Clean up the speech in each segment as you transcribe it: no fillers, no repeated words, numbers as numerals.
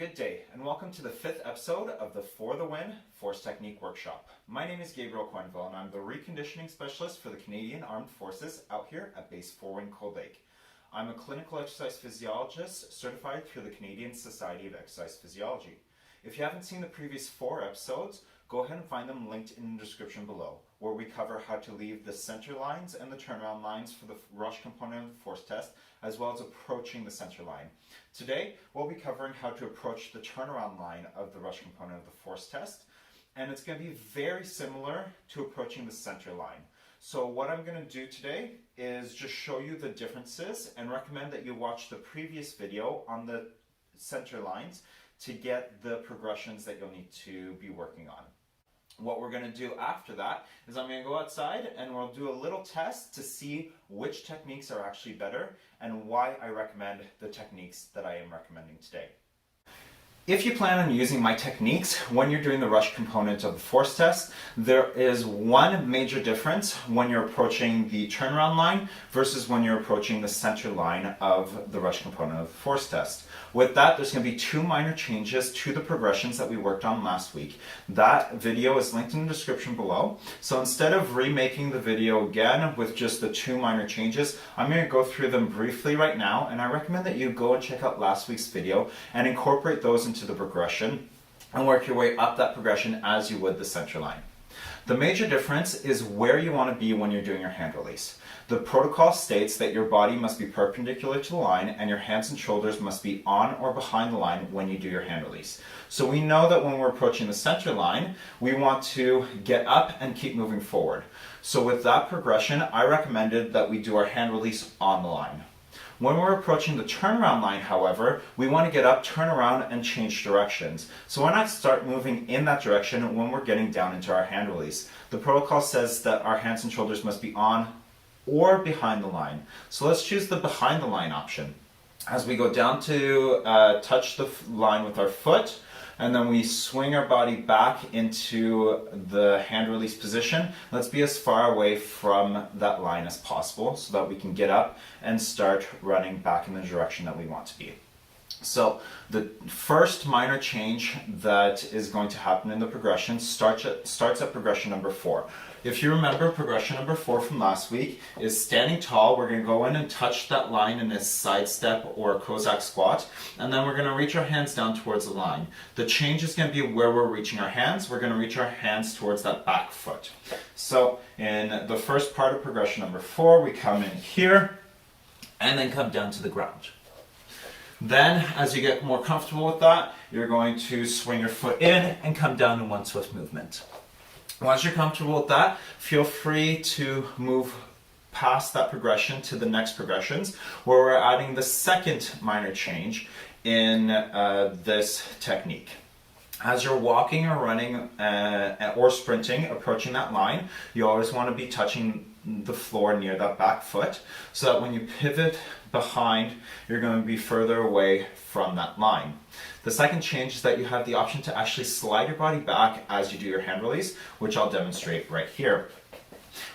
Good day, and welcome to the 5th episode of the For the Win Force Technique Workshop. My name is Gabriel Quenville, and I'm the reconditioning specialist for the Canadian Armed Forces out here at Base 4 in Cold Lake. I'm a clinical exercise physiologist certified through the Canadian Society of Exercise Physiology. If you haven't seen the previous 4 episodes, go ahead and find them linked in the description below, where we cover how to leave the center lines and the turnaround lines for the rush component of the force test, as well as approaching the center line. Today, we'll be covering how to approach the turnaround line of the rush component of the force test, and it's going to be very similar to approaching the center line. So what I'm going to do today is just show you the differences and recommend that you watch the previous video on the center lines to get the progressions that you'll need to be working on. What we're going to do after that is I'm going to go outside and we'll do a little test to see which techniques are actually better and why I recommend the techniques that I am recommending today. If you plan on using my techniques when you're doing the rush component of the force test, there is one major difference when you're approaching the turnaround line versus when you're approaching the center line of the rush component of the force test. With that, there's going to be 2 minor changes to the progressions that we worked on last week. That video is linked in the description below. So instead of remaking the video again with just the 2 minor changes, I'm going to go through them briefly right now, and I recommend that you go and check out last week's video and incorporate those into the progression and work your way up that progression as you would the center line. The major difference is where you want to be when you're doing your hand release. The protocol states that your body must be perpendicular to the line and your hands and shoulders must be on or behind the line when you do your hand release. So we know that when we're approaching the center line, we want to get up and keep moving forward. So with that progression, I recommended that we do our hand release on the line. When we're approaching the turnaround line, however, we want to get up, turn around, and change directions. So why not start moving in that direction when we're getting down into our hand release? The protocol says that our hands and shoulders must be on or behind the line. So let's choose the behind the line option. As we go down to touch the line with our foot, and then we swing our body back into the hand release position. Let's be as far away from that line as possible so that we can get up and start running back in the direction that we want to be. So the first minor change that is going to happen in the progression starts at progression number 4. If you remember, progression number 4 from last week is standing tall. We're going to go in and touch that line in a side step or a Cossack squat, and then we're going to reach our hands down towards the line. The change is going to be where we're reaching our hands. We're going to reach our hands towards that back foot. So in the first part of progression number 4, we come in here and then come down to the ground. Then, as you get more comfortable with that, you're going to swing your foot in and come down in one swift movement. Once you're comfortable with that, feel free to move past that progression to the next progressions, where we're adding the second minor change in this technique. As you're walking or running or sprinting, approaching that line, you always want to be touching the floor near that back foot, so that when you pivot behind, you're going to be further away from that line. The second change is that you have the option to actually slide your body back as you do your hand release, which I'll demonstrate right here.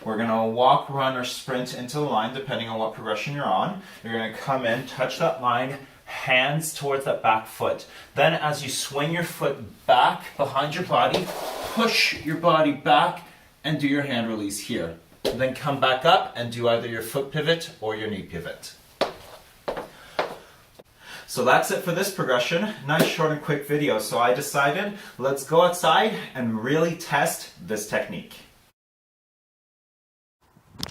We're going to walk, run, or sprint into the line depending on what progression you're on. You're going to come in, touch that line, hands towards that back foot. Then as you swing your foot back behind your body, push your body back and do your hand release here. Then come back up and do either your foot pivot or your knee pivot. So that's it for this progression. Nice short and quick video. So I decided, let's go outside and really test this technique.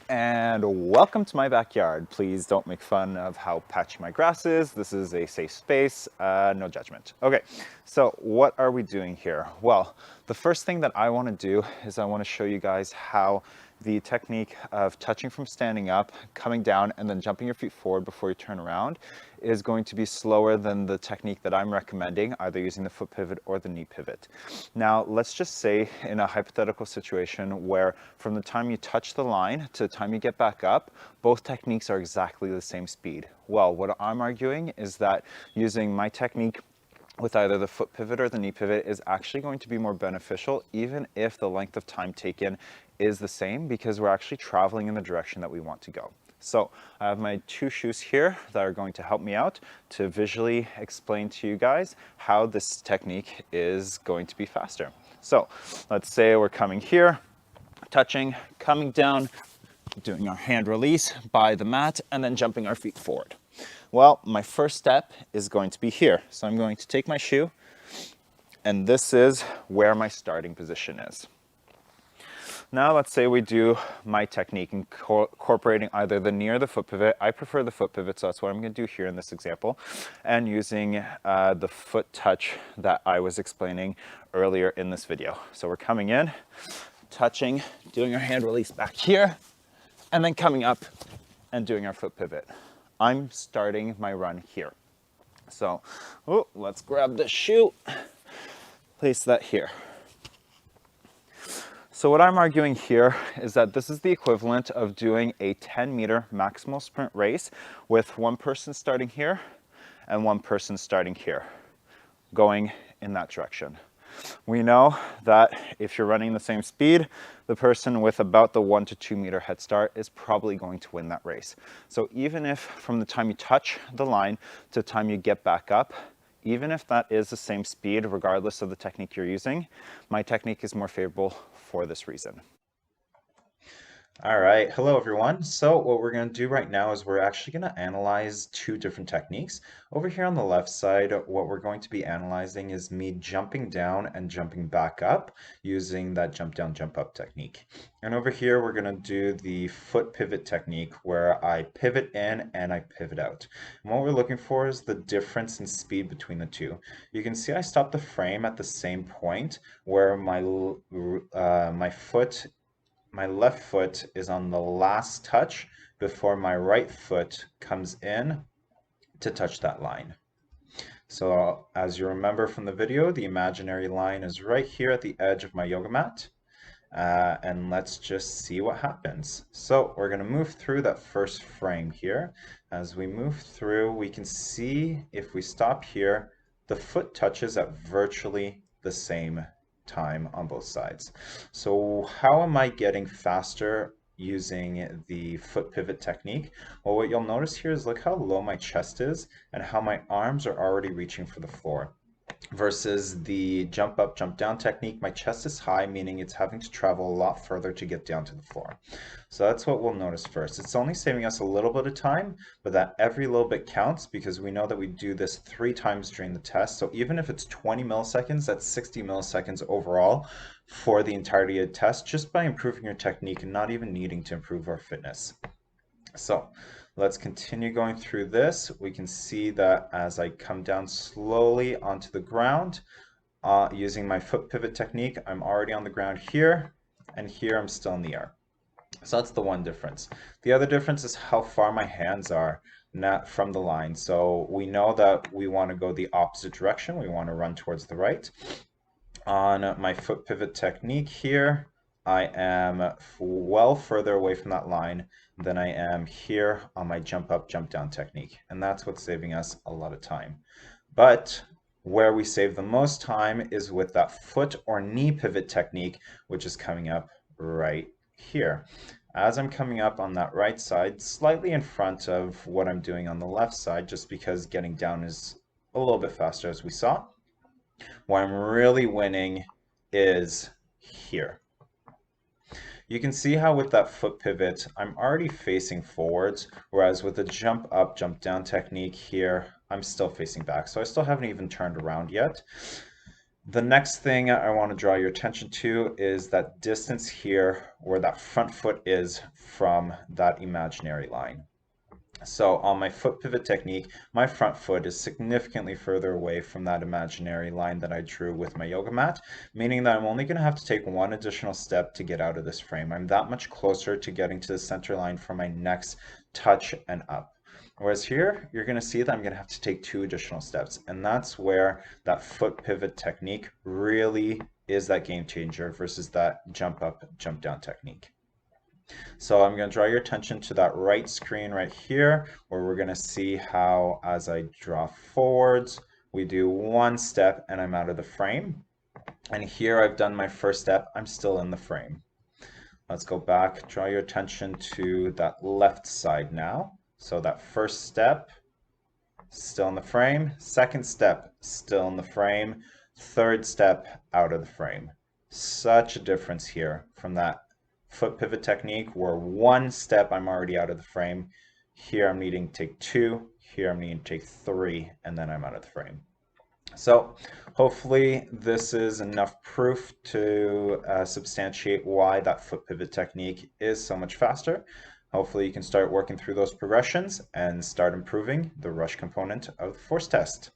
And welcome to my backyard. Please don't make fun of how patchy my grass is. This is a safe space, no judgment. Okay, so what are we doing here? Well, the first thing that I want to do is I want to show you guys how the technique of touching from standing up, coming down, and then jumping your feet forward before you turn around is going to be slower than the technique that I'm recommending, either using the foot pivot or the knee pivot. Now, let's just say in a hypothetical situation where from the time you touch the line to the time you get back up, both techniques are exactly the same speed. Well, what I'm arguing is that using my technique with either the foot pivot or the knee pivot is actually going to be more beneficial, even if the length of time taken is the same, because we're actually traveling in the direction that we want to go. So I have my two shoes here that are going to help me out to visually explain to you guys how this technique is going to be faster. So let's say we're coming here, touching, coming down, doing our hand release by the mat, and then jumping our feet forward. Well, my first step is going to be here. So I'm going to take my shoe, and this is where my starting position is. Now let's say we do my technique incorporating either the knee or the foot pivot. I prefer the foot pivot, so that's what I'm going to do here in this example, and using the foot touch that I was explaining earlier in this video. So we're coming in, touching, doing our hand release back here, and then coming up and doing our foot pivot. I'm starting my run here. So let's grab the shoe, place that here. So what I'm arguing here is that this is the equivalent of doing a 10-meter maximal sprint race with one person starting here and one person starting here, going in that direction. We know that if you're running the same speed, the person with about the 1 to 2 meter head start is probably going to win that race. So even if from the time you touch the line to the time you get back up, even if that is the same speed, regardless of the technique you're using, my technique is more favorable for this reason. All right, hello everyone. So what we're going to do right now is we're actually going to analyze two different techniques. Over here on the left side, what we're going to be analyzing is me jumping down and jumping back up using that jump down, jump up technique. And over here, we're going to do the foot pivot technique where I pivot in and I pivot out. And what we're looking for is the difference in speed between the two. You can see I stopped the frame at the same point where my left foot is on the last touch before my right foot comes in to touch that line. So as you remember from the video, the imaginary line is right here at the edge of my yoga mat. And let's just see what happens. So we're going to move through that first frame here. As we move through, we can see if we stop here, the foot touches at virtually the same time on both sides. So how am I getting faster using the foot pivot technique? Well, what you'll notice here is look how low my chest is and how my arms are already reaching for the floor. Versus the jump up, jump down technique, my chest is high, meaning it's having to travel a lot further to get down to the floor. So that's what we'll notice first. It's only saving us a little bit of time, but that every little bit counts because we know that we do this 3 times during the test. So even if it's 20 milliseconds, that's 60 milliseconds overall for the entirety of the test, just by improving your technique and not even needing to improve our fitness. So let's continue going through this. We can see that as I come down slowly onto the ground, using my foot pivot technique, I'm already on the ground here, and here I'm still in the air. So that's the one difference. The other difference is how far my hands are from the line. So we know that we want to go the opposite direction. We want to run towards the right. On my foot pivot technique here, I am well further away from that line than I am here on my jump up, jump down technique. And that's what's saving us a lot of time. But where we save the most time is with that foot or knee pivot technique, which is coming up right here. As I'm coming up on that right side, slightly in front of what I'm doing on the left side, just because getting down is a little bit faster as we saw. Where I'm really winning is here. You can see how with that foot pivot, I'm already facing forwards, whereas with the jump up, jump down technique here, I'm still facing back. So I still haven't even turned around yet. The next thing I want to draw your attention to is that distance here where that front foot is from that imaginary line. So on my foot pivot technique, my front foot is significantly further away from that imaginary line that I drew with my yoga mat, meaning that I'm only going to have to take one additional step to get out of this frame. I'm that much closer to getting to the center line for my next touch and up. Whereas here, you're going to see that I'm going to have to take 2 additional steps. And that's where that foot pivot technique really is that game changer versus that jump up, jump down technique. So I'm going to draw your attention to that right screen right here, where we're going to see how as I draw forwards, we do 1 step and I'm out of the frame. And here I've done my first step, I'm still in the frame. Let's go back, draw your attention to that left side now. So that first step, still in the frame. Second step, still in the frame. Third step, out of the frame. Such a difference here from that foot pivot technique where one step I'm already out of the frame. Here I'm needing to take 2, here I'm needing to take 3, and then I'm out of the frame. So hopefully this is enough proof to substantiate why that foot pivot technique is so much faster. Hopefully you can start working through those progressions and start improving the rush component of the force test.